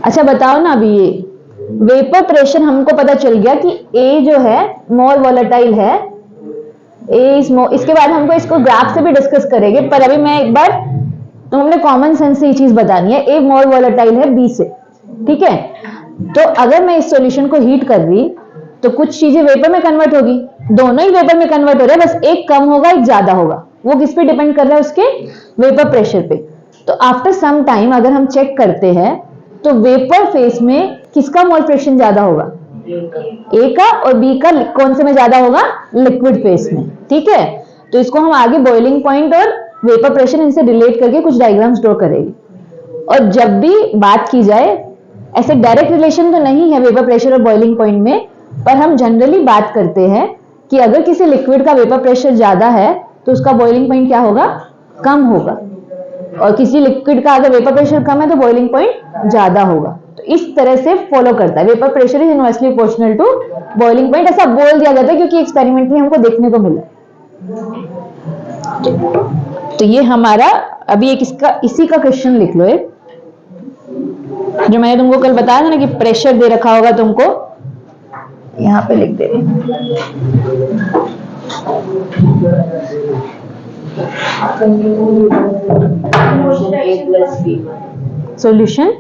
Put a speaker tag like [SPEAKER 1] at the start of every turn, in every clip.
[SPEAKER 1] अच्छा बताओ ना, अभी ये वेपर प्रेशर हमको पता चल गया कि ए जो है मोर वॉलेटाइल है, ए इज मोर। इसके बाद हमको इसको ग्राफ से भी डिस्कस करेंगे, पर अभी मैं एक बार तो हमने कॉमन सेंस से ये चीज बतानी है, ए मोर वॉलेटाइल है बी से, ठीक है। तो अगर मैं इस सॉल्यूशन को हीट कर रही तो कुछ चीजें वेपर में कन्वर्ट होगी, दोनों ही वेपर में कन्वर्ट हो रहे हैं, बस एक कम होगा एक ज्यादा होगा। वो किस पे डिपेंड कर रहा है? उसके वेपर प्रेशर पे। तो आफ्टर सम टाइम अगर हम चेक करते हैं तो वेपर फेस में किसका मोल फ्रैक्शन ज्यादा होगा? ए का, और बी का कौन से में ज्यादा होगा? लिक्विड फेस में, ठीक है। तो इसको हम आगे बॉइलिंग पॉइंट और वेपर प्रेशर इनसे रिलेट करके कुछ डायग्राम्स ड्रॉ करेंगे। और जब भी बात की जाए, ऐसे डायरेक्ट रिलेशन तो नहीं है वेपर प्रेशर और बॉइलिंग पॉइंट में, पर हम जनरली बात करते हैं कि अगर किसी लिक्विड का वेपर प्रेशर ज्यादा है तो उसका बॉइलिंग पॉइंट क्या होगा? कम होगा। और किसी लिक्विड का अगर वेपर प्रेशर कम है तो बॉइलिंग पॉइंट ज्यादा होगा। तो इस तरह से फॉलो करता है, vapour pressure is inversely proportional to boiling point, ऐसा बोल दिया जाता है क्योंकि एक्सपेरिमेंट में हमको देखने को मिला। तो ये हमारा अभी एक इसका इसी का क्वेश्चन लिख लो, एक जो मैंने तुमको कल बताया था ना कि प्रेशर दे रखा होगा तुमको, यहां पे लिख दे रहे सॉल्यूशन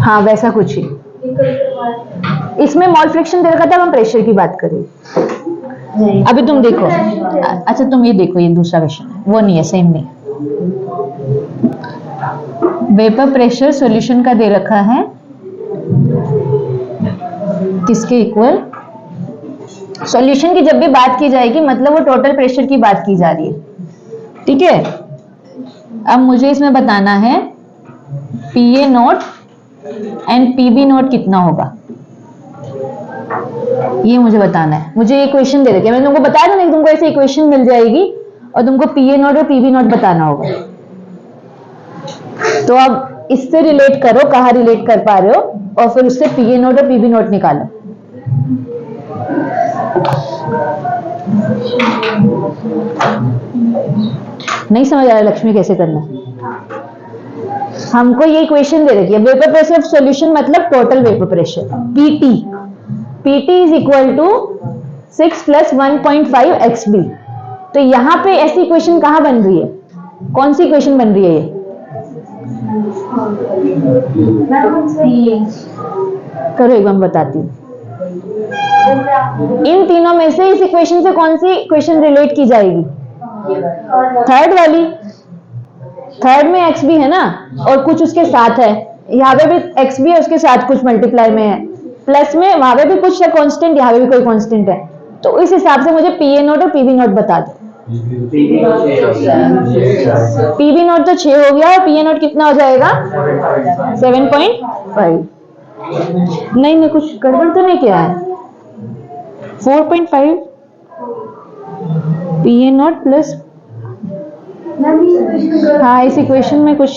[SPEAKER 1] हाँ वैसा कुछ ही। इसमें मोल फ्रैक्शन दे रखा था, हम प्रेशर की बात करें। अभी तुम देखो, अच्छा तुम ये देखो, ये दूसरा क्वेश्चन है, वो नहीं है, सेम नहीं। वेपर प्रेशर सॉल्यूशन का दे रखा है किसके इक्वल? सॉल्यूशन की जब भी बात की जाएगी मतलब वो टोटल प्रेशर की बात की जा रही है, ठीक है। अब मुझे इसमें बताना है PA note and PB note कितना होगा, ये मुझे बताना है। मुझे ये क्वेश्चन दे रखे, मैंने तुमको बताया था ना कि तुमको ऐसे इक्वेशन मिल जाएगी और तुमको पीए नोट और पीबी नोट बताना होगा। तो अब इससे रिलेट करो, कहाँ रिलेट कर पा रहे हो, और फिर उससे पीए नोट और पीबी नोट निकालो। नहीं समझ आ रहा लक्ष्मी कैसे करना है? हमको ये इक्वेशन दे रखी है, वेपर प्रेशर ऑफ सॉल्यूशन मतलब total vapour pressure, PT. PT is equal to 6 + 1.5 XB। तो यहां पे ऐसी इक्वेशन कहां बन रही है? कौन सी इक्वेशन बन रही है ये? करो एक बार बताती हूँ। इन तीनों में से इस इक्वेशन से कौन सी इक्वेशन रिलेट की जाएगी? थर्ड वाली। थर्ड में एक्स बी है ना, और कुछ उसके साथ है, यहाँ पे भी एक्स बी है, उसके साथ कुछ मल्टीप्लाई में है, प्लस में वहां पे भी कुछ है कांस्टेंट, यहाँ पे भी कोई कांस्टेंट है। तो इस हिसाब से मुझे पीए नोट और पीबी नोट बता दो। पीबी नोट तो 6 हो गया, और पीए नोट कितना हो जाएगा? 7.5। नहीं कुछ गड़बड़ तो नहीं किया है? 4.5 पीए नोट प्लस, हाँ इस इक्वेशन में कुछ,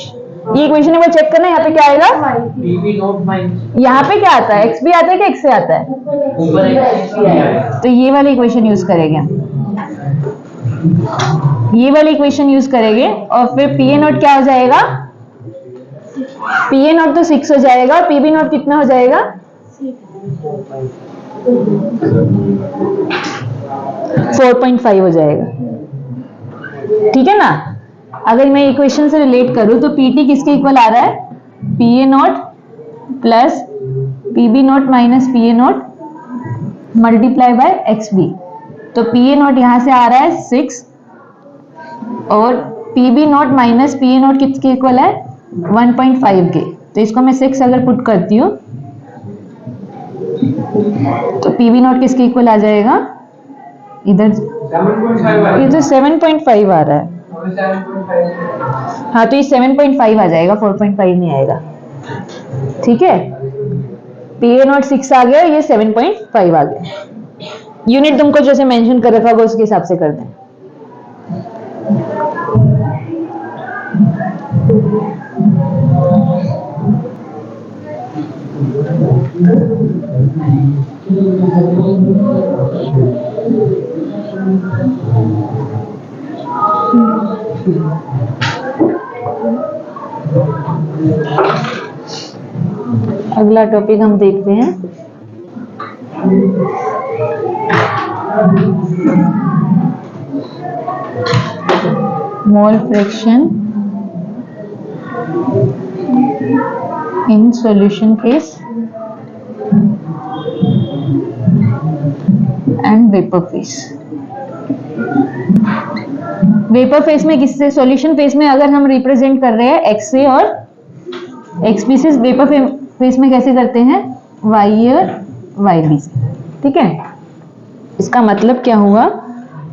[SPEAKER 1] ये इक्वेशन है वो चेक करना, यहाँ पे क्या आएगा? यहाँ पे क्या आता है? एक्स भी आता है कि एक्स से आता है? तो ये वाली इक्वेशन यूज करेंगे, ये वाली इक्वेशन यूज करेंगे, और फिर पीए नोट क्या हो जाएगा? पीए नोट तो 6 हो जाएगा, और पीबी नोट कितना हो जाएगा? 4.5 हो जाएगा, ठीक है ना। अगर मैं इक्वेशन से रिलेट करूं तो पीटी किसके इक्वल आ रहा है? PA not plus PB not minus PA not multiply by X B. तो पीए नोट यहां से आ रहा है 6, और PB not minus PA note किसके इक्वल है? 1.5 के। तो इसको मैं 6 अगर पुट करती हूँ तो पीबी नोट किसके इक्वल आ जाएगा? इधर ये तो 7.5 आ रहा है, हाँ तो ये 7.5 आ जाएगा, 4.5 नहीं आएगा, ठीक है। पीए नोट 6 आ गया, ये 7.5 आ गया। यूनिट तुमको जैसे मेंशन कर रखा होगा उसके हिसाब से कर दें। अगला टॉपिक हम देखते हैं mole fraction in solution phase and vapour phase. Vapour phase में किससे, सॉल्यूशन फेज में अगर हम रिप्रेजेंट कर रहे हैं एक्स ए और एक्स बी से, वेपर फेज में कैसे करते हैं, वाई और वाई बी से। ठीक है, इसका मतलब क्या हुआ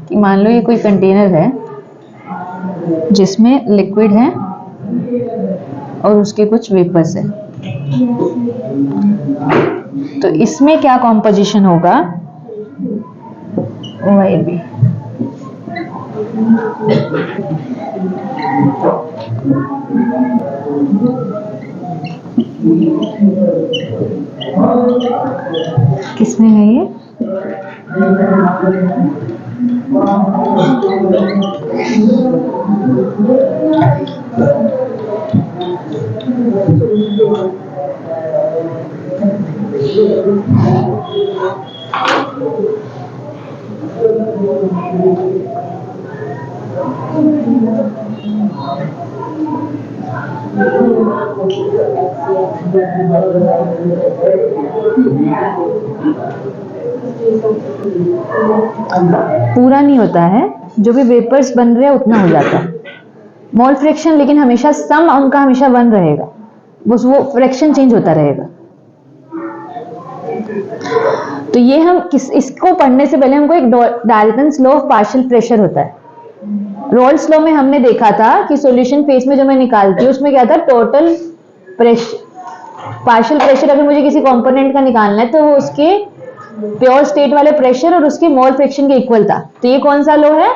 [SPEAKER 1] कि मान लो ये कोई कंटेनर है जिसमें लिक्विड है और उसके कुछ वेपर्स है, तो इसमें क्या कॉम्पोजिशन होगा, वाई बी। किसमें है ये, पूरा नहीं होता है, जो भी वेपर्स बन रहे हैं उतना हो जाता है मोल फ्रैक्शन, लेकिन हमेशा सम उनका हमेशा 1 रहेगा, बस वो फ्रैक्शन चेंज होता रहेगा। तो ये हम इसको पढ़ने से पहले हमको एक Dalton's law of partial pressure होता है। रोल्स लॉ में हमने देखा था कि सॉल्यूशन फेज में जो मैं निकालती हूँ उसमें क्या था, टोटल प्रेशर, पार्शियल प्रेशर अगर मुझे किसी कंपोनेंट का निकालना है तो वो उसके प्योर स्टेट वाले प्रेशर और उसके मोल फ्रैक्शन के इक्वल था। तो ये कौन सा लॉ है,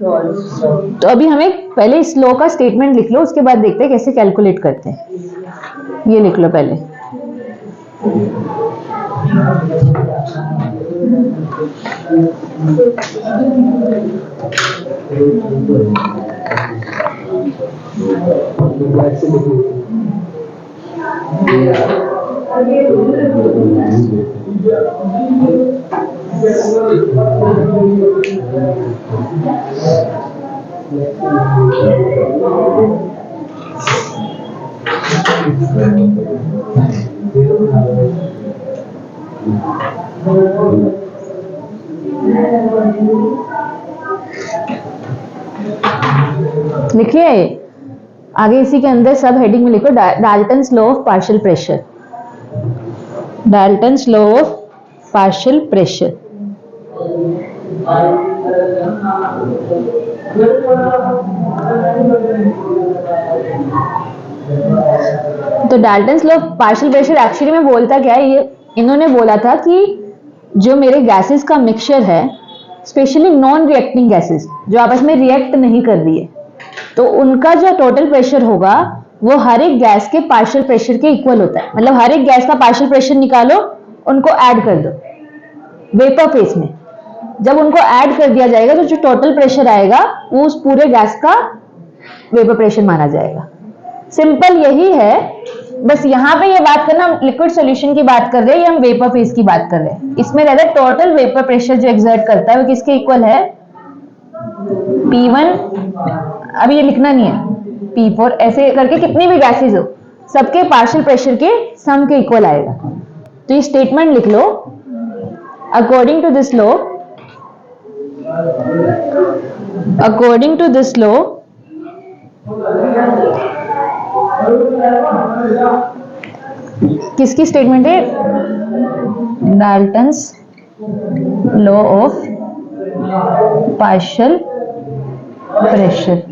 [SPEAKER 1] तो अभी हमें पहले इस लॉ का स्टेटमेंट लिख लो, उसके बाद देखते हैं कैसे कैलकुलेट करते हैं। ये लिख लो पहले, लिखिए आगे इसी के अंदर सब हेडिंग में लिखो Dalton's law of partial pressure, Dalton's law of partial pressure. तो Dalton's law of partial pressure actually में बोलता क्या है, ये इन्होंने बोला था कि जो मेरे गैसेस का मिक्सचर है, स्पेशली नॉन रिएक्टिंग गैसेस जो आपस में रिएक्ट नहीं कर रही है, तो उनका जो टोटल प्रेशर होगा वो हर एक गैस के पार्शियल प्रेशर के इक्वल होता है। मतलब हर एक गैस का पार्शियल प्रेशर निकालो, उनको ऐड कर दो वेपर फेज में, जब उनको ऐड कर दिया जाएगा तो जो टोटल प्रेशर आएगा वो उस पूरे गैस का वेपर प्रेशर माना जाएगा। सिंपल यही है, बस यहाँ पे ये बात करना, हम लिक्विड सॉल्यूशन की बात कर रहे हैं या हम वेपर फेज की बात कर रहे हैं। इसमें रहता है टोटल वेपर प्रेशर जो एक्सर्ट करता है वो किसके इक्वल है, P1, अभी ये लिखना नहीं है, P4, ऐसे करके कितनी भी गैसेज हो सबके पार्शियल प्रेशर के सम के इक्वल आएगा। तो ये स्टेटमेंट लिख लो, according to this law, according to this law किसकी स्टेटमेंट है, Dalton's law of partial pressure.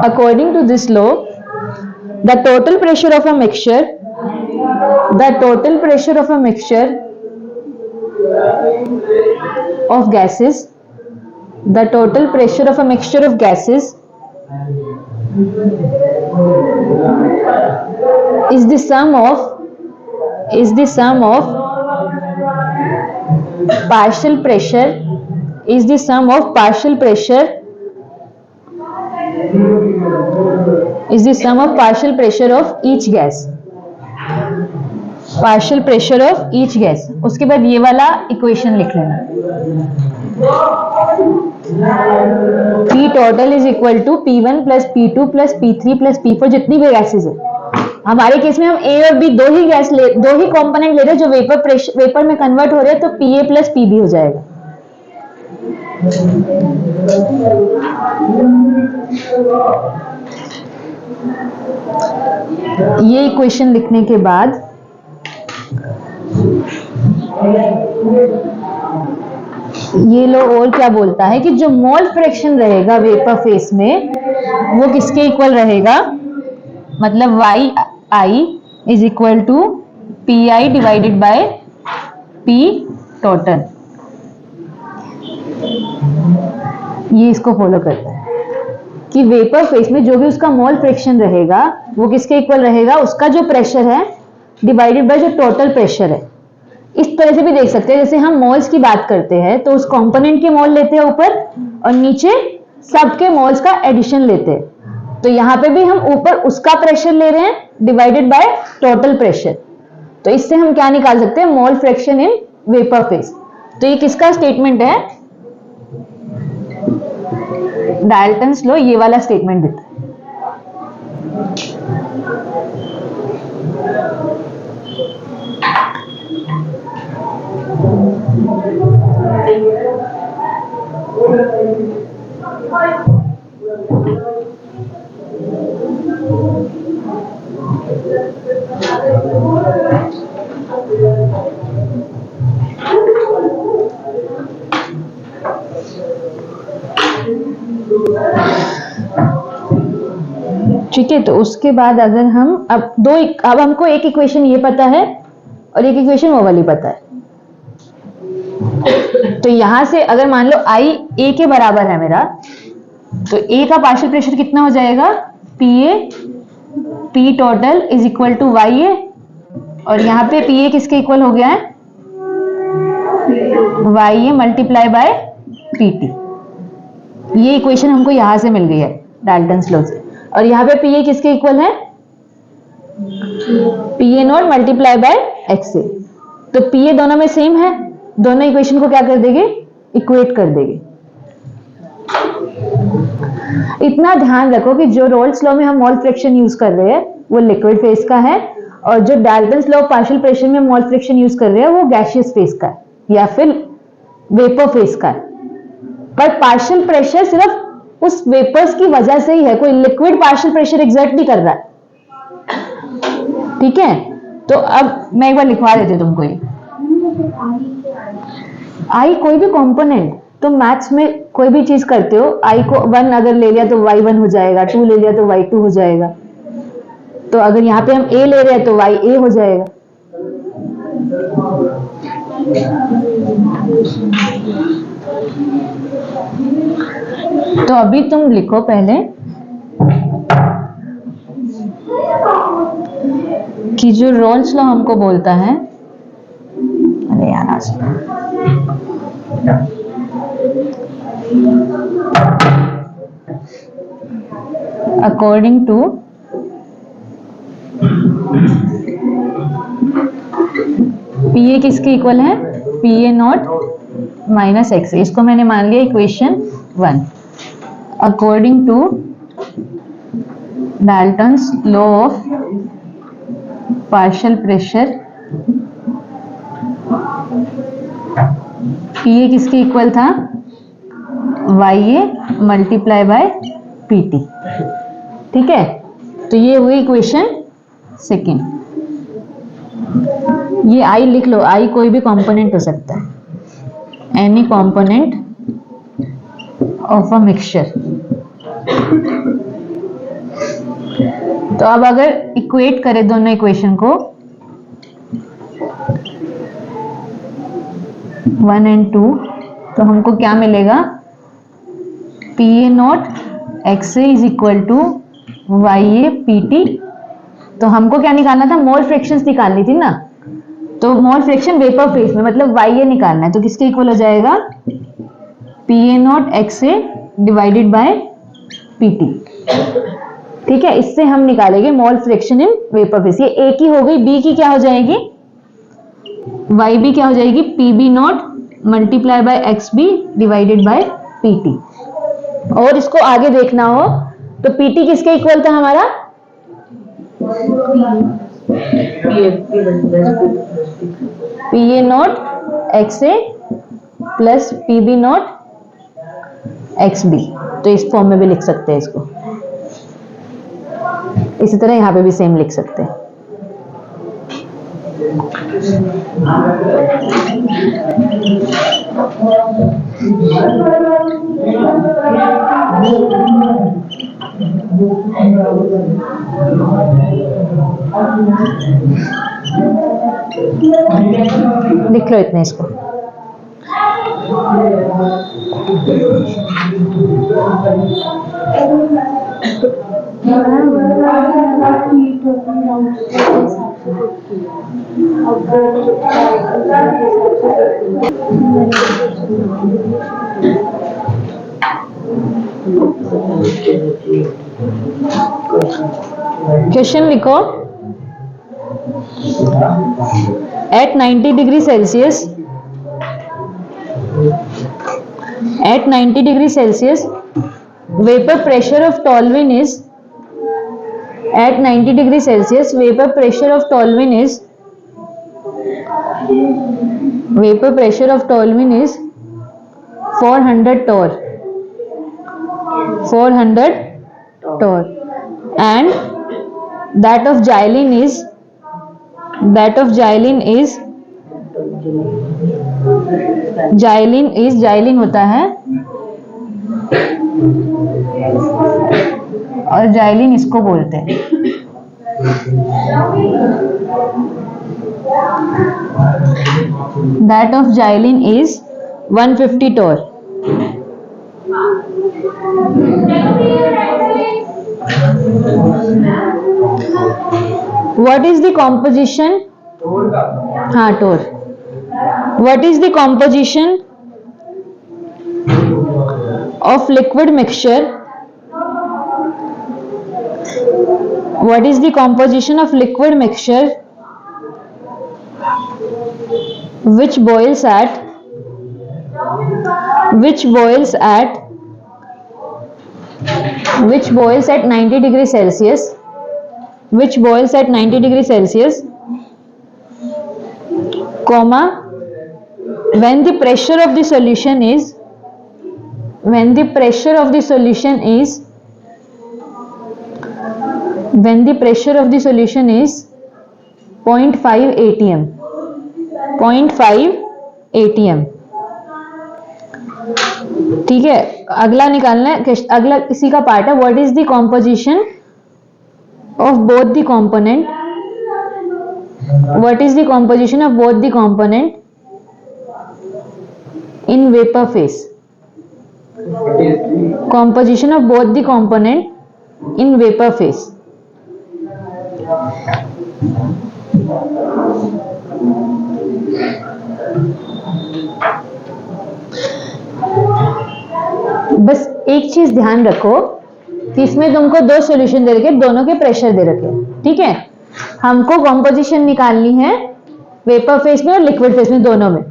[SPEAKER 1] According to this law, the total pressure of a mixture, the total pressure of a mixture of gases, the total pressure of a mixture of gases is the sum of partial pressure is the sum of partial pressure of each gas, partial pressure of each gas। उसके बाद ये वाला equation लिख लेना, P total is equal to P1 plus P2 plus P3 plus P4, जितनी भी gases है। हमारे केस में हम A और B दो ही कंपोनेंट ले रहे हैं जो वेपर में कन्वर्ट हो रहे हैं, तो Pa प्लस Pb हो जाएगा। ये इक्वेशन लिखने के बाद ये लो, और क्या बोलता है कि जो मोल फ्रैक्शन रहेगा वेपर फेस में वो किसके इक्वल रहेगा, मतलब YI is equal to PI divided by P total. ये इसको फॉलो करता है कि वेपर फेस में जो भी उसका मोल फ्रैक्शन रहेगा वो किसके इक्वल रहेगा, उसका जो प्रेशर है डिवाइडेड बाय जो टोटल प्रेशर है। इस तरह से भी देख सकते हैं, जैसे हम मोल्स की बात करते हैं तो उस कंपोनेंट के मोल लेते हैं ऊपर और नीचे सबके मोल्स का एडिशन लेते हैं, तो यहाँ पे भी हम ऊपर उसका प्रेशर ले रहे हैं डिवाइडेड बाय टोटल प्रेशर। तो इससे हम क्या निकाल सकते हैं, mole fraction in vapour face. तो ये किसका स्टेटमेंट है, डाल्टन्स लॉ ये वाला स्टेटमेंट देता है। ठीक है, तो उसके बाद अगर हम अब हमको एक इक्वेशन ये पता है और एक इक्वेशन वो वाली पता है, तो यहां से अगर मान लो I A के बराबर है मेरा, तो A का पार्शियल प्रेशर कितना हो जाएगा, PA P total is equal to YA, और यहाँ पे PA किसके इक्वल हो गया है, YA मल्टीप्लाई बाय PT। ये इक्वेशन हमको यहां से मिल गई है डाल्टन्स लॉ से, और यहाँ पे PA किसके इक्वल है, PA not multiply by XA। तो PA दोनों में सेम है, दोनों इक्वेशन को क्या कर देंगे, इक्वेट कर देंगे। इतना ध्यान रखो कि जो रोल्स लॉ में हम मोल फ्रैक्शन यूज कर रहे हैं वो लिक्विड फेज का है, और जो डाल्टन्स लॉ पार्शियल प्रेशर में मोल फ्रैक्शन यूज कर रहे हैं वो गैसियस फेज का है या फिर वेपर फेज का है। पर पार्शियल प्रेशर सिर्फ उस वेपर्स की वजह से ही है, कोई लिक्विड पार्शियल प्रेशर एग्जर्ट नहीं कर रहा है। ठीक है, तो अब मैं एक बार लिखवा देती हूँ तुमको ये। आई कोई भी कंपोनेंट, तुम मैथ्स में कोई भी चीज करते हो, आई को 1 अगर ले लिया तो y1 हो जाएगा, 2 ले लिया तो y2 हो जाएगा, तो अगर यहाँ पे हम a ले रहे हैं तो ya हो जाएगा। तो अभी तुम लिखो पहले कि जो रोल्स लॉ हमको बोलता है, अरे यार अकॉर्डिंग टू PA किसके इक्वल है, PA नॉट माइनस XA, इसको मैंने मान लिया equation 1। According to Dalton's law of partial pressure, PA किसके इक्वल था, YA मल्टीप्लाई बाय PT। ठीक है, तो ये हुई इक्वेशन सेकेंड। ये I लिख लो, I कोई भी कंपोनेंट हो सकता है, any component of a mixture. तो अब अगर इक्वेट करें दोनों इक्वेशन को 1 और 2, तो हमको क्या मिलेगा, PA not XA is equal to YA PT। तो हमको क्या निकालना था, मोल फ्रैक्शंस निकालनी थी ना, तो तो मोल फ्रैक्शन वेपर फेज में, मतलब YA निकालना है, तो किसके इक्वल हो जाएगा, PA0 XA divided by PT। ठीक है, इससे हम निकालेंगे mole fraction in vapour phase. ये A की हो गई, B की क्या हो जाएगी, YB क्या हो जाएगी, PB0 multiply by XB divided by PT। और इसको आगे देखना हो तो PT किसके इक्वल था हमारा, PA0 XA plus PB0 XB। तो इस फॉर्म में भी लिख सकते हैं इसको, इसी तरह यहां पे भी सेम लिख सकते हैं। लिख लो इतने इसको। क्वेश्चन लिखो, at 90 degree Celsius, at 90 degree Celsius vapor pressure of toluene is, at 90 degree Celsius vapor pressure of toluene is, vapor pressure of toluene is 400 torr, 400 torr, and that of xylene is, that of xylene is, xylene होता है, और xylene इसको बोलते हैं, that of xylene is 150 torr। What is the composition, हाँ torr, what is the composition of liquid mixture, what is the composition of liquid mixture which boils at, which boils at 90 degree Celsius, which boils at 90 degree Celsius, comma, when the pressure of the solution is, when the pressure of the solution is, when the pressure of the solution is 0.5 atm, 0.5 atm। ठीक है, अगला निकालना है, अगला इसी का part है, what is the composition of both the component, what is the composition of both the component in vapour phase, composition of both the component in vapor phase। बस एक चीज ध्यान रखो कि इसमें तुमको दो सॉल्यूशन दे रखे, दोनों के प्रेशर दे रखे, ठीक है। हमको कॉम्पोजिशन निकालनी है वेपर फेज में और लिक्विड फेज में, दोनों में।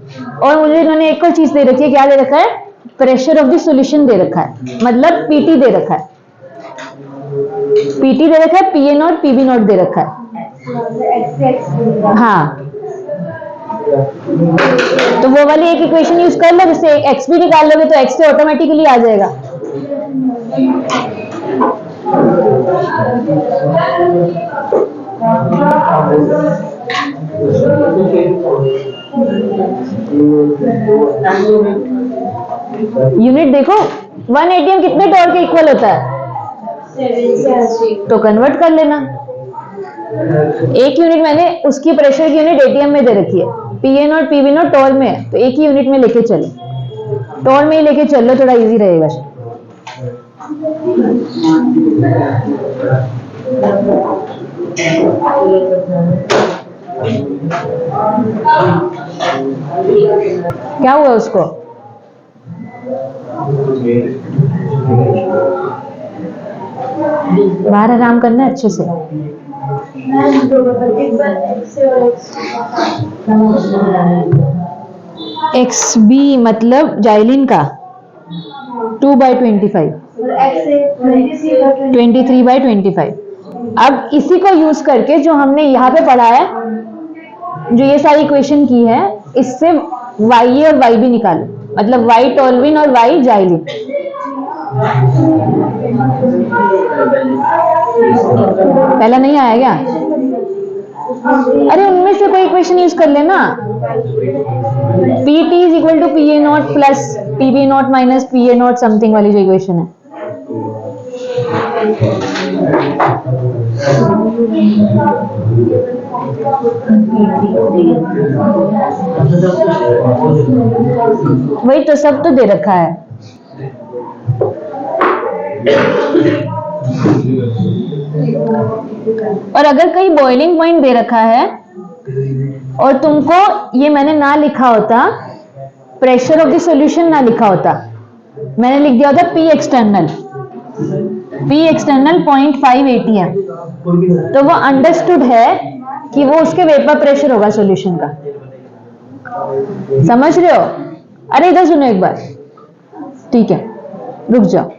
[SPEAKER 1] और मुझे इन्होंने एक और चीज दे रखी है, क्या दे रखा है, प्रेशर ऑफ द सॉल्यूशन दे रखा है, मतलब पीटी दे रखा है, पीटी दे रखा है, PA0 PB0 दे रखा है। हाँ, तो वो वाली एक इक्वेशन यूज कर लो, जिससे एक्स भी निकाल लोगे तो एक्स से ऑटोमेटिकली आ जाएगा। यूनिट देखो, 1 ATM कितने टॉर के इक्वल होता है, तो कन्वर्ट कर लेना। एक यूनिट मैंने उसकी प्रेशर की यूनिट ATM में दे रखी है, PA0 PB0 टॉर में है, तो एक ही यूनिट में लेके चलो, टॉर में ही लेके चलो, थोड़ा इजी रहेगा। क्या हुआ उसको? बाहर आराम करना है अच्छे से। एक्स बी मतलब जाइलिन का 2/25, 23/25। अब इसी को यूज करके जो हमने यहाँ पे पढ़ा है, जो ये सारी इक्वेशन की है, इससे वाई और वाई भी निकालो, मतलब वाई टोल्विन और वाई जाइलिन। पहला नहीं आया क्या? अरे उनमें से कोई इक्वेशन यूज कर लेना। P T is equal to P A not plus P B not minus P A not something वाली जो इक्वेशन है। वही तो, सब तो दे रखा है। और अगर कहीं बॉइलिंग पॉइंट दे रखा है और तुमको ये मैंने ना लिखा होता, प्रेशर ऑफ द सॉल्यूशन ना लिखा होता, मैंने लिख दिया होता पी एक्सटर्नल 0.5 ATM, तो वो अंडरस्टूड है कि वो उसके वेपर प्रेशर होगा सॉल्यूशन का। समझ रहे हो? अरे इधर सुनो एक बार, ठीक है, रुक जाओ।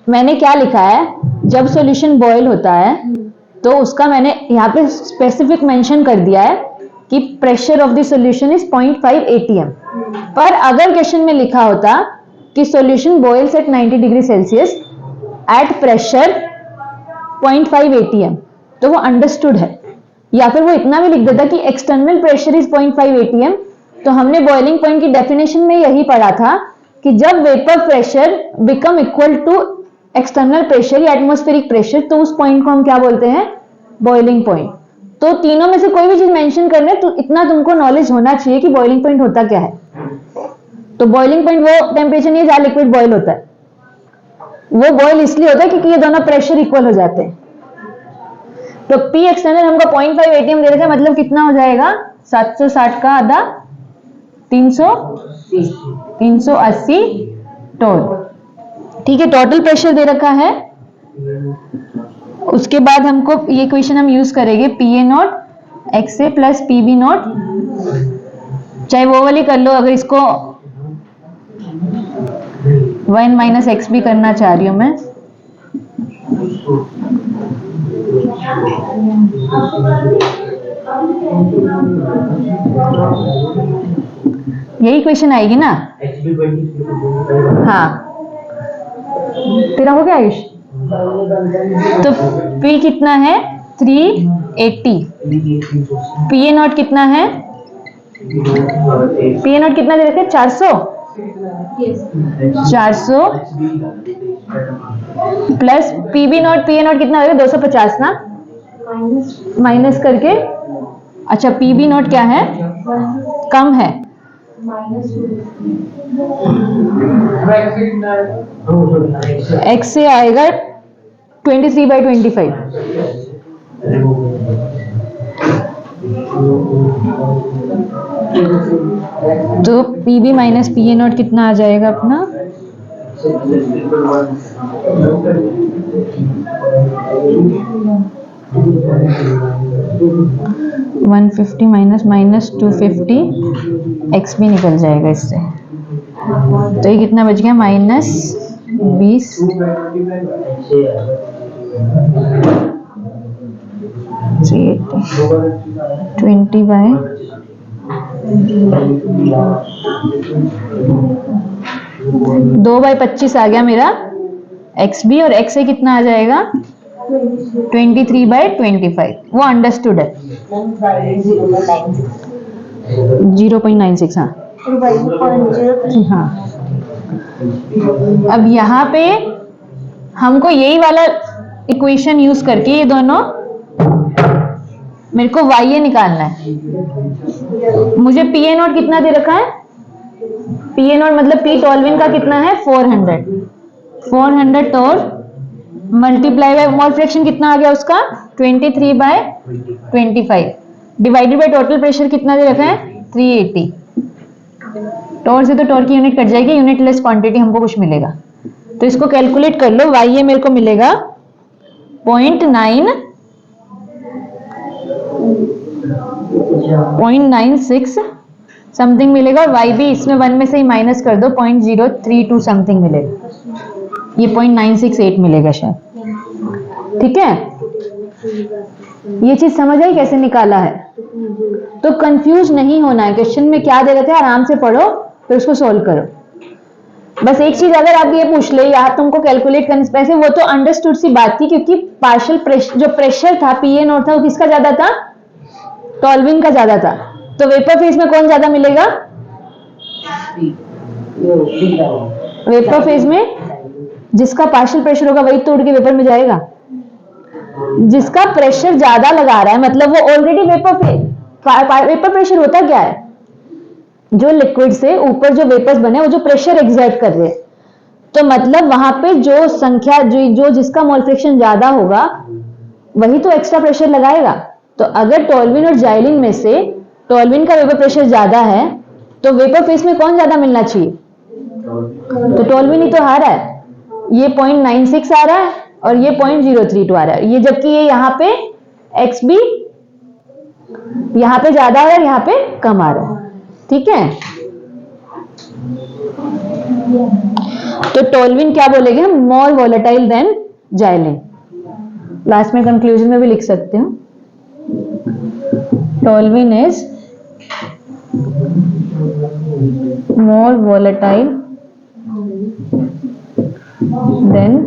[SPEAKER 1] मैंने क्या लिखा है, जब सॉल्यूशन बॉयल होता है तो उसका मैंने यहाँ पे स्पेसिफिक मेंशन कर दिया है कि pressure of the solution is 0.5 ATM। पर अगर क्वेश्चन में लिखा होता कि solution boils at 90 degree Celsius at pressure 0.5 ATM, तो वो अंडरस्टूड है। या फिर वो इतना भी लिख देता कि एक्सटर्नल प्रेशर इज 0.5 ATM, तो हमने बॉइलिंग पॉइंट की डेफिनेशन में यही पढ़ा था कि जब vapour pressure become equal to external pressure या एटमॉस्फेरिक प्रेशर, तो उस पॉइंट को हम क्या बोलते हैं? Boiling point. तो तीनों में से कोई भी चीज मेंशन करने, तो इतना तुमको नॉलेज होना चाहिए कि बॉइलिंग पॉइंट होता क्या है। तो बॉइलिंग पॉइंट वो टेम्परेचर नहीं है जहां लिक्विड बॉयल होता है, वो बॉयल इसलिए होता है क्योंकि ये दोनों प्रेशर इक्वल हो जाते हैं। तो P एक्सटर्नल हमको 0.5 ATM दे रखा है, मतलब कितना हो जाएगा? 760 का आधा 380 टोल। ठीक है, टोटल प्रेशर दे रखा है। उसके बाद हमको ये इक्वेशन हम यूज करेंगे PA not XA plus PB not, चाहे वो वाली कर लो, अगर इसको 1 माइनस एक्स भी करना चाह रही हूं मैं। यही क्वेश्चन आएगी ना? हाँ, तेरा हो गया आयुष? तो P कितना है? 380। PA नॉट कितना है? PA नॉट कितना दे रखे हैं? 400 plus PB not, PA not कितना होगा? 250 ना, माइनस करके। अच्छा, PB नॉट क्या है? कम है, x से आएगा 23/25। तो PB माइनस PA नॉट कितना आ जाएगा अपना? 150 माइनस 250, x भी निकल जाएगा इससे। तो ये कितना बच गया? -20 2/25 आ गया मेरा एक्स बी, और एक्स से कितना आ जाएगा? 23/25। वो अंडरस्टूड है। 0.96, हाँ। अब यहाँ पे हमको यही वाला इक्वेशन यूज करके ये दोनों, मेरे को YA निकालना है। मुझे PA नॉट कितना दे रखा है? PA नॉट मतलब P टोल्विन का कितना है? 400 toll multiply by mole fraction कितना आ गया उसका? 23/25। डिवाइडेड बाय टोटल प्रेशर कितना दे रखा है 380। टोर से तो टोर की यूनिट कट जाएगी, यूनिट लेस क्वांटिटी हमको कुछ मिलेगा, तो इसको कैलकुलेट कर लो। वाई ये मेरे को मिलेगा 0.96 समथिंग मिलेगा, और वाई भी इसमें 1 में से ही माइनस कर दो 0.032 समथिंग मिलेगा, ये 0.968 मिलेगा शायद। ठीक है, ये चीज समझ आई कैसे निकाला है? तो कंफ्यूज नहीं होना है, क्वेश्चन में क्या दे रहे थे आराम से पढ़ो फिर उसको सोल्व करो। बस एक चीज अगर आप ये पूछ ले या तुमको कैलकुलेट करने से पहले, वो तो अंडरस्टूड सी बात थी, क्योंकि पार्शियल प्रेशर जो प्रेशर था पीए नॉट था वो किसका ज्यादा था? टॉल्विन का ज्यादा था। तो वेपर फेज में कौन ज्यादा मिलेगा? वेपर फेज में जिसका पार्शियल प्रेशर होगा वही तोड़ के वेपर में जाएगा। जिसका प्रेशर ज्यादा लगा रहा है मतलब वो ऑलरेडी वेपर प्रेशर होता क्या है? जो लिक्विड से ऊपर जो वेपर्स बने वो जो प्रेशर एग्जर्ट कर रहे हैं, तो मतलब वहां पे जो संख्या जो जिसका मोल फ्रैक्शन ज्यादा होगा वही तो एक्स्ट्रा प्रेशर लगाएगा। तो अगर टॉल्विन और जाइलिन में से टॉल्विन का वेपर प्रेशर ज्यादा है तो वेपर फेज में कौन ज्यादा मिलना चाहिए? तो टॉल्विन ही तो हारा है। ये 0.96 आ रहा है और ये 0.032 आ रहा है, ये जबकि ये यहाँ पे एक्स भी यहाँ पे ज्यादा आ रहा है, यहाँ पे कम आ रहा है। ठीक है, तो टॉल्विन क्या बोलेंगे हम? More volatile than xylene. Last में कंक्लूजन में भी लिख सकते हो, toluene is more volatile than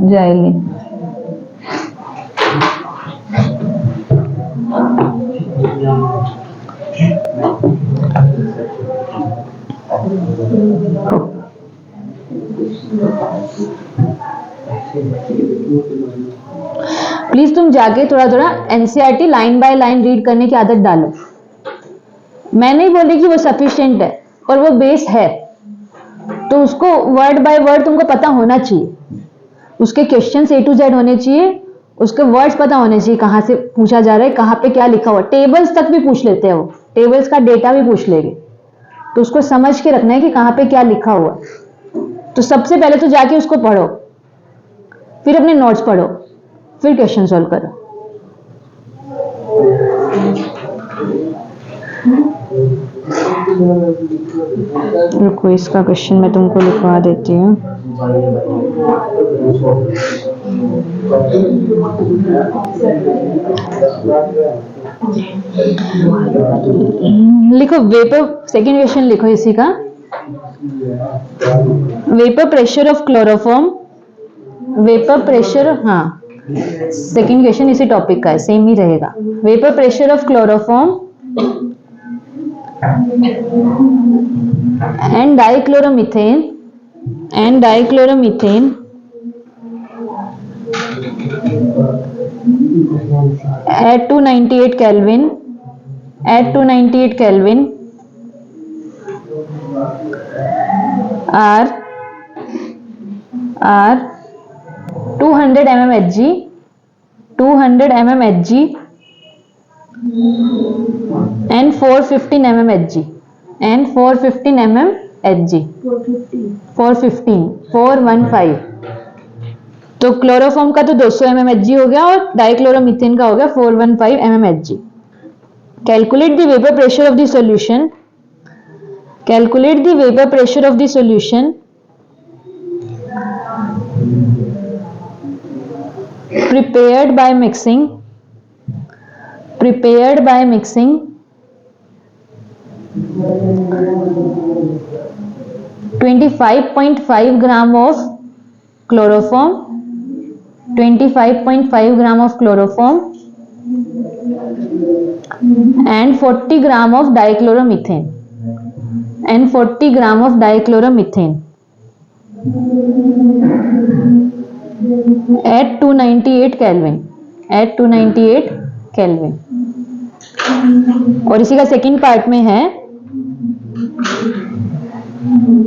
[SPEAKER 1] xylene. Please तुम जाके थोड़ा थोड़ा NCERT line by line read करने की आदत डालो। मैं नहीं बोल रही कि वो सफिशिएंट है, पर वो बेस है, तो उसको वर्ड बाय वर्ड तुमको पता होना चाहिए। उसके क्वेश्चंस A to Z होने चाहिए, उसके वर्ड्स पता होने चाहिए, कहाँ से पूछा जा रहा है, कहाँ पे क्या लिखा हुआ। टेबल्स तक भी पूछ लेते हैं वो, टेबल्स का डेटा भी पूछ लेंगे, तो उसको समझ के रखना है कि कहाँ पे क्या लिखा हुआ। तो सबसे पहले तो जाके उसको पढ़ो, फिर अपने नोट्स पढ़ो, फिर क्वेश्चन सॉल्व करो। रुको, इसका क्वेश्चन मैं तुमको लिखवा देती हूँ। लिखो वेपर, सेकेंड क्वेश्चन लिखो इसी का। Vapour pressure of chloroform, vapour pressure, हाँ सेकेंड क्वेश्चन इसी टॉपिक का है, सेम ही रहेगा। Vapour pressure of chloroform and dichloromethane at 298 Kelvin are 200 mm Hg and 415 mm Hg and 415 mm Hg 415 तो क्लोरोफॉर्म का तो 200 mm Hg हो गया और डाइक्लोरोमीथेन का हो गया 415 mm Hg। Calculate the vapour pressure of the solution, calculate the vapour pressure of the solution prepared by mixing 25.5 gram of chloroform, 25.5 gram of chloroform and 40 gram of dichloromethane and 40 gram of dichloromethane at 298 Kelvin, at 298 Kelvin। और इसी का second part में है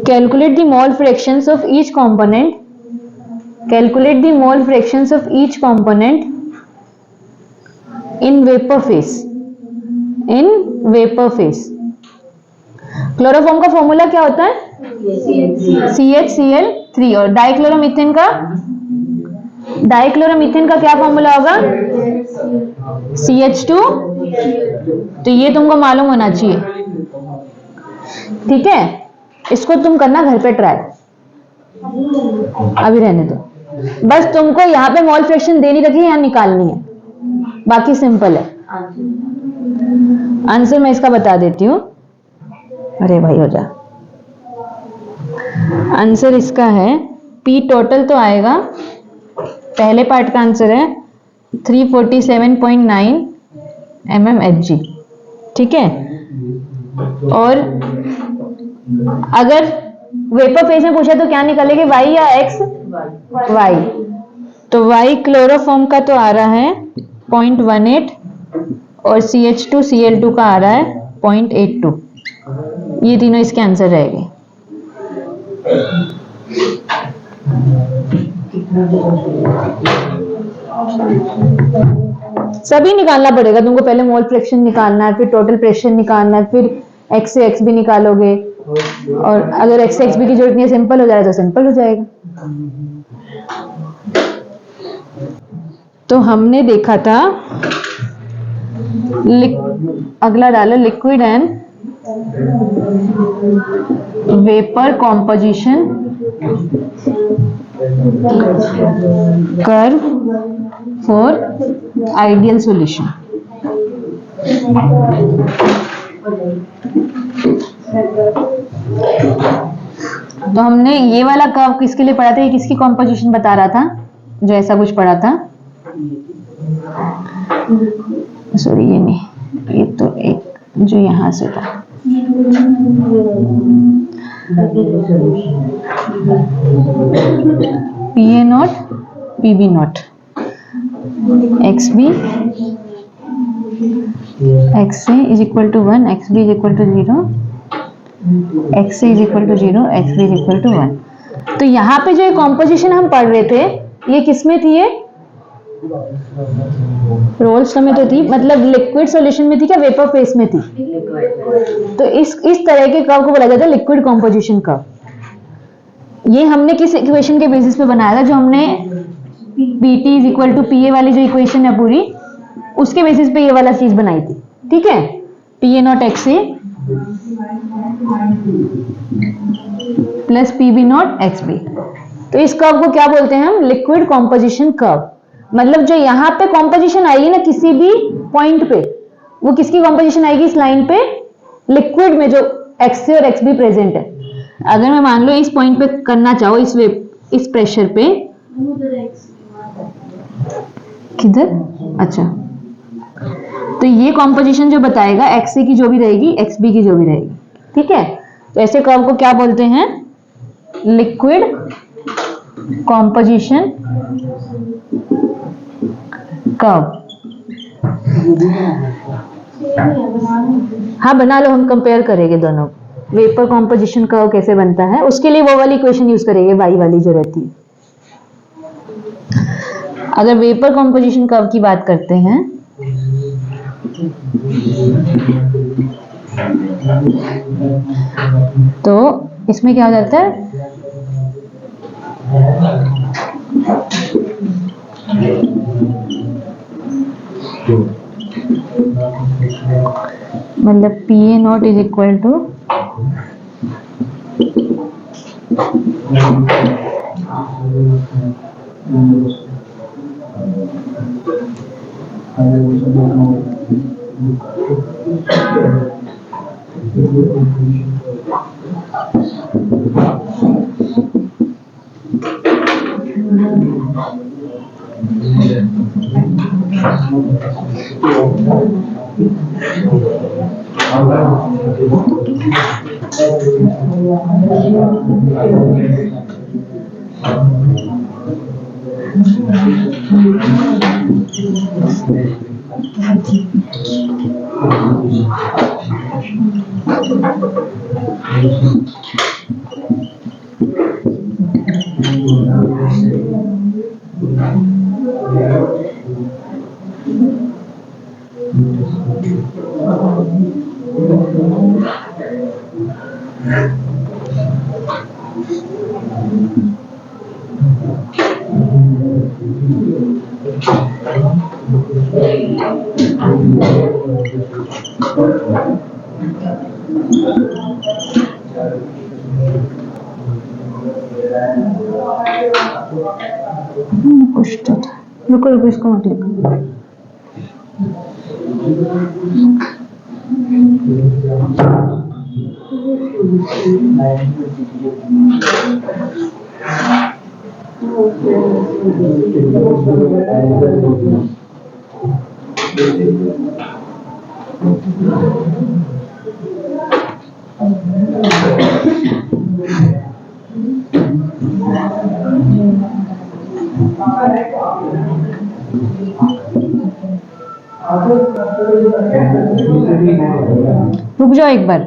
[SPEAKER 1] calculate the mole fractions of each component, calculate the mole fractions of each component in vapour phase. In vapour face. Chloroform का formula क्या होता है? CHCl3। और डाइक्लोरोमीथेन का क्या फॉर्मूला होगा? CH2। तो ये तुमको मालूम होना चाहिए, ठीक है। इसको तुम करना घर पे ट्राई, अभी रहने दो। बस तुमको यहाँ पे मोल फ्रैक्शन देनी रखी है, यहाँ निकालनी है, बाकी सिंपल है। आंसर मैं इसका बता देती हूँ। अरे भाई हो जा। आंसर इसका है P टोटल तो आएगा, पहले पार्ट का आंसर है 347.9 mmHg, ठीक है। और अगर वेपर फेज में पूछा तो क्या निकलेगी, Y या X? Y। तो Y क्लोरोफॉर्म का तो आ रहा है 0.18 और CH2Cl2 का आ रहा है 0.82। ये तीनों इसके आंसर रहेंगे। सभी निकालना पड़ेगा तुमको, पहले मोल फ्रैक्शन निकालना है, फिर टोटल प्रेशर निकालना है, फिर X से XB निकालोगे, और अगर X से XB की जरूरत नहीं है, सिंपल हो जाएगा तो सिंपल हो जाएगा। तो हमने देखा था अगला डालो, liquid and vapour composition curve for ideal solution. तो हमने ये वाला कर्व किसके लिए पढ़ा था, ये किसकी कॉम्पोजिशन बता रहा था, जो ऐसा कुछ पढ़ा था, सॉरी ये नहीं, ये तो एक जो यहां से था, PA0 PB0 XB XA is equal to 1, XB is equal to 0, XA is equal to 0, XB is equal to 1। तो यहाँ पे जो कॉम्पोजिशन हम पढ़ रहे थे, ये किसमें थी? ये रोल्स में तो थी, मतलब लिक्विड सॉल्यूशन में थी क्या वेपर फेस में थी? तो इस तरह के कर्व को बोला जाता है लिक्विड कॉम्पोजिशन कर्व। ये हमने किस इक्वेशन के बेसिस पे बनाया था, जो हमने PT is equal to PA वाली जो इक्वेशन है पूरी, उसके बेसिस पे ये वाला चीज बनाई थी, ठीक है। PA0 XA plus PB0 XB। तो इस कर्व को क्या बोलते हैं हम? Liquid composition curve. मतलब जो यहाँ पे कॉम्पोजिशन आएगी ना किसी भी पॉइंट पे, वो किसकी कॉम्पोजिशन आएगी इस लाइन पे? लिक्विड में जो XA और XB प्रेजेंट है। अगर मैं मान लो इस पॉइंट पे करना चाहो, इस प्रेशर पे, किधर? अच्छा, तो ये कॉम्पोजिशन जो बताएगा XA की जो भी रहेगी, XB की जो भी रहेगी, ठीक है। तो ऐसे कर्व को क्या बोलते हैं? Liquid composition curve. हाँ बना लो, हम कंपेयर करेंगे दोनों। वेपर कॉम्पोजिशन कर्व कैसे बनता है, उसके लिए वो वाली इक्वेशन यूज करेंगे, वाई वाली जो रहती है। अगर वेपर कॉम्पोजिशन कर्व की बात करते हैं तो इसमें क्या हो जाता है? मतलब PA0 इज इक्वल टू कुछ तो था, रुको रुको इसको मत लिखो। रुक जाओ एक बार।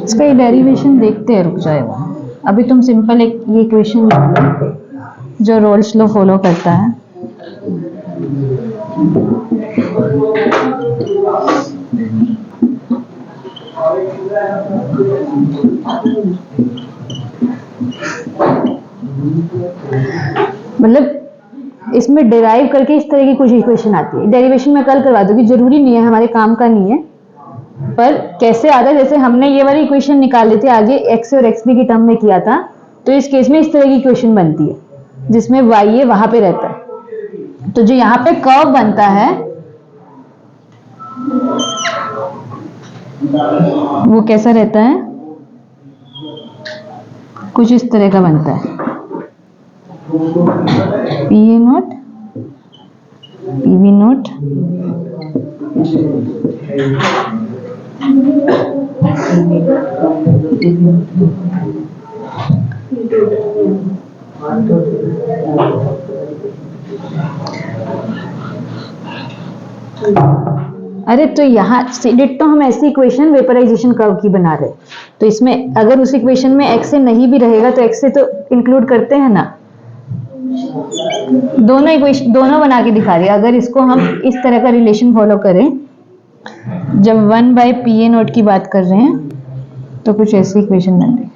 [SPEAKER 1] इसका ये डेरिवेशन देखते हैं, रुक जाएगा। अभी तुम सिंपल एक ये इक्वेशन लिख लो जो रोल्स लॉ फॉलो करता है। मतलब इसमें डिराइव करके इस तरह की कुछ इक्वेशन आती है। डेरिवेशन मैं कल करवा दूंगी, जरूरी नहीं है, हमारे काम का नहीं है, पर कैसे आता है। जैसे हमने ये वाली इक्वेशन निकाल ली थी आगे एक्स और एक्स बी की टर्म में किया था, तो इस केस में इस तरह की इक्वेशन बनती है जिसमें वाई ए वहां पे रहता है। तो जो यहाँ पे कर्व बनता है वो कैसा रहता है, कुछ इस तरह का बनता है। P A not P V not अरे तो यहाँ डिट्टो हम ऐसी इक्वेशन वेपराइजेशन कर्व की बना रहे, तो इसमें अगर उस इक्वेशन में x से नहीं भी रहेगा तो x से तो इंक्लूड करते हैं ना। दोनों इक्वेशन दोनों बना के दिखा रहे हैं। अगर इसको हम इस तरह का रिलेशन फॉलो करें, जब 1/pa नोट की बात कर रहे हैं तो कुछ ऐसी इक्वेशन बन रही है।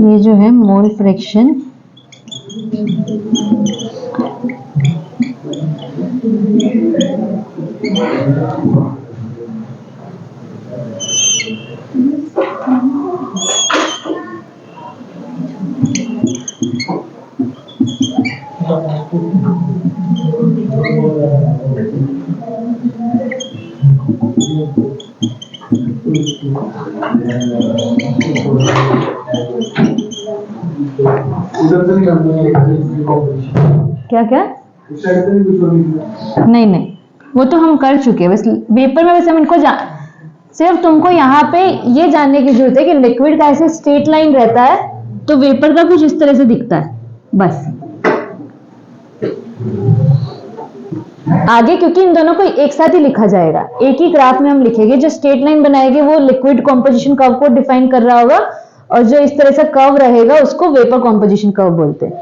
[SPEAKER 1] ये जो है मोल फ्रैक्शन क्या क्या नहीं नहीं वो तो हम कर चुके हैं। बस वेपर में बस हम इनको सिर्फ तुमको यहाँ पे ये जानने की जरूरत है कि लिक्विड का ऐसे स्ट्रेट लाइन रहता है तो वेपर का कुछ इस तरह से दिखता है बस। आगे क्योंकि इन दोनों को एक साथ ही लिखा जाएगा, एक ही ग्राफ में हम लिखेंगे। जो स्ट्रेट लाइन बनाएंगे वो लिक्विड कॉम्पोजिशन कर्व को डिफाइन कर रहा होगा और जो इस तरह से कर्व रहेगा उसको वेपर कॉम्पोजिशन कर्व बोलते हैं।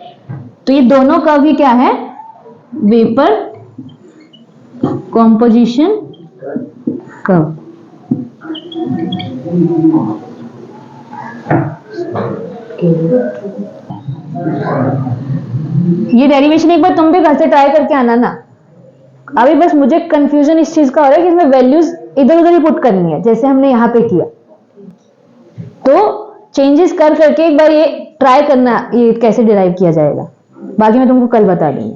[SPEAKER 1] तो ये दोनों कर्व ही क्या है, वेपर कॉम्पोजिशन कर्व। ये डेरिवेशन एक बार तुम भी घर से ट्राई करके आना ना। अभी बस मुझे कंफ्यूजन इस चीज का हो रहा है कि इसमें वैल्यूज इधर उधर ही पुट करनी है जैसे हमने यहाँ पे किया। तो चेंजेस कर करके एक बार ये ट्राई करना ये कैसे डिराइव किया जाएगा, बाकी मैं तुमको कल बता दूंगी।